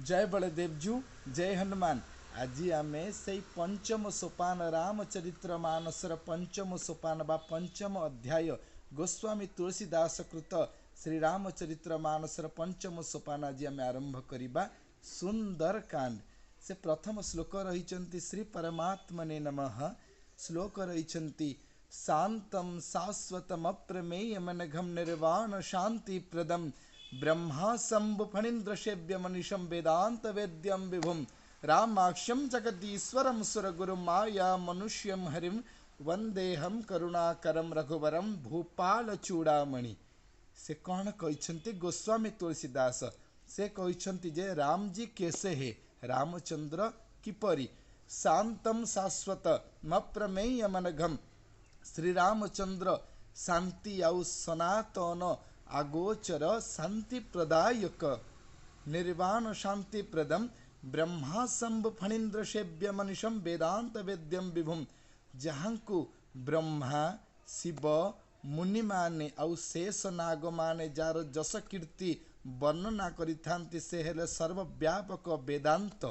जय बलदेवजू जय हनुमान। आज आम से पंचम सोपान रामचरित्र मानसर पंचम सोपान बा पंचम अध्याय गोस्वामी तुलसीदास कृत श्री रामचरित्र मानसर पंचम सोपान आज आम आरंभ करवा। सुंदर कांड से प्रथम श्लोक रही श्री परमात्मने नमः। श्लोक रही शांतम शाश्वतम अप्रमेय मनघम निर्वाण शांति प्रदम ब्रह्मा शंभु फणीन्द्र सेव्य मनीषम वेदांत वेद्यम विभुम रामाक्ष्यम जगदीश्वरम सुरगुरु माया मनुष्यम हरिम वंदेहम करुणाकरम रघुवरम भूपाल चूड़ामणि। से कौन कहते गोस्वामी तुलसीदास से कहते जे राम जी कैसे है, रामचंद्र किपरि शांतम शाश्वत मप्रमेय मनघम। श्री रामचंद्र शांति आउ सनातन आगोचर शांति प्रदायक निर्वाण शांति प्रदम ब्रह्मा शंभु फणीन्द्र सेव्य मनीषम वेदांत वेद्यम विभुम। जहाँ को ब्रह्मा शिव मुनि माने आउ शेष नाग माने जार जस कीर्ति वर्णना करिथांति से हेले सर्वव्यापक वेदांत।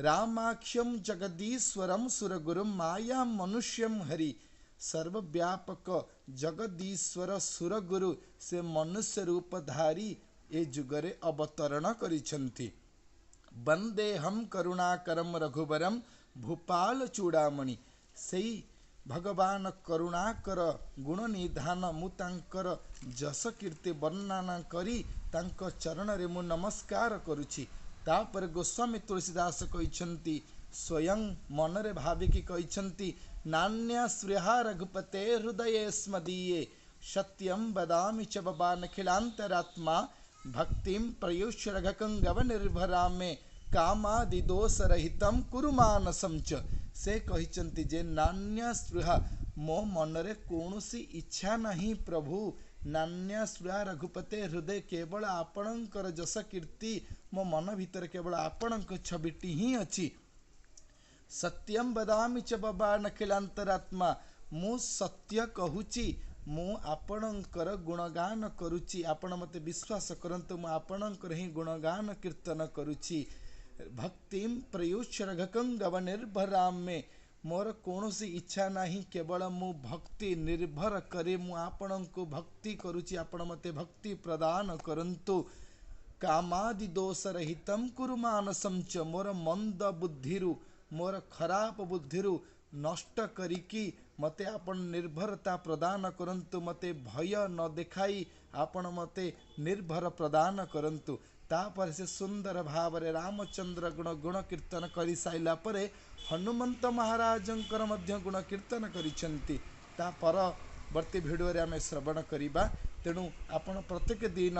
रामाख्यम जगदीश्वरम सुरगुरुम माया मनुष्यम हरि। सर्वव्यापक जगदीश्वर सुरगुरु से मनुष्य रूपधारी ए जुगरे अवतरण करिछंती। वंदे हम करुणाकरम रघुवरम भूपाल चूड़ामणि। सेई भगवान करुणाकर गुण निधान मु तांकर जस कीर्ति वर्णना करी तांक चरण रे मु नमस्कार करुछि। तापर गोस्वामी तुलसीदास कहते स्वयं मनरे भाविकी कहते नान्या स्पृहा रघुपते हृदये स्मदीये सत्यम वदामि च बबानखिलांतरात्मा भक्तिम प्रयुष्य रघकंगव निर्भरा में कामादि दोष रहितम कुरु मानसम च। से कहते जे नान्या स्पृहा मो मनरे कौनसी इच्छा नहीं प्रभु। नान्या स्पृहा रघुपते हृदय केवल आपणकर जस कीर्ति मो मन भीतर केवल आपणक छविटी ही अच्छी। सत्यम बदामि च बाबा नखिलांतरात्मा मु सत्य कहूची मु आपणकर गुणगान करुची। आपण मते विश्वास करंतु मु आपणकर ही गुणगान कीर्तन करुची। भक्तिम प्रयुष्य रघकंगव निर्भरा में मोर कौनसी इच्छा नहीं केवल मु भक्ति निर्भर करे मु आपण को भक्ति करुची। आपण मते भक्ति प्रदान करंतु। कामादि दोष रहितम कुरु मानसम च। मोर मंद बुद्धिरु मोर खराब बुद्धिरु नष्ट करिकी मते आपण निर्भरता प्रदान करंतु। मते भय न देखाई आपण मते निर्भर प्रदान करंतु। तापर से सुंदर भाव रे रामचंद्र गुण कीर्तन करि साइला परे हनुमंत महाराजंकर मध्य गुण कीर्तन करिसेंती। ता परवर्ती भिडियो रे आमे श्रवण करिबा। तेणु आपण प्रत्येक दिन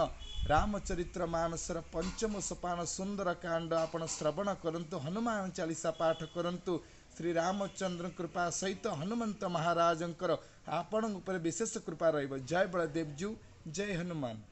रामचरित्र मानसर पंचम सोपान सुंदर कांड आपण श्रवण करंतु। हनुमान चालीसा पाठ करंतु। श्री रामचंद्र कृपा सहित हनुमंत महाराजंकर आपण ऊपर विशेष कृपा रहिब। जय बलदेवजू जय हनुमान।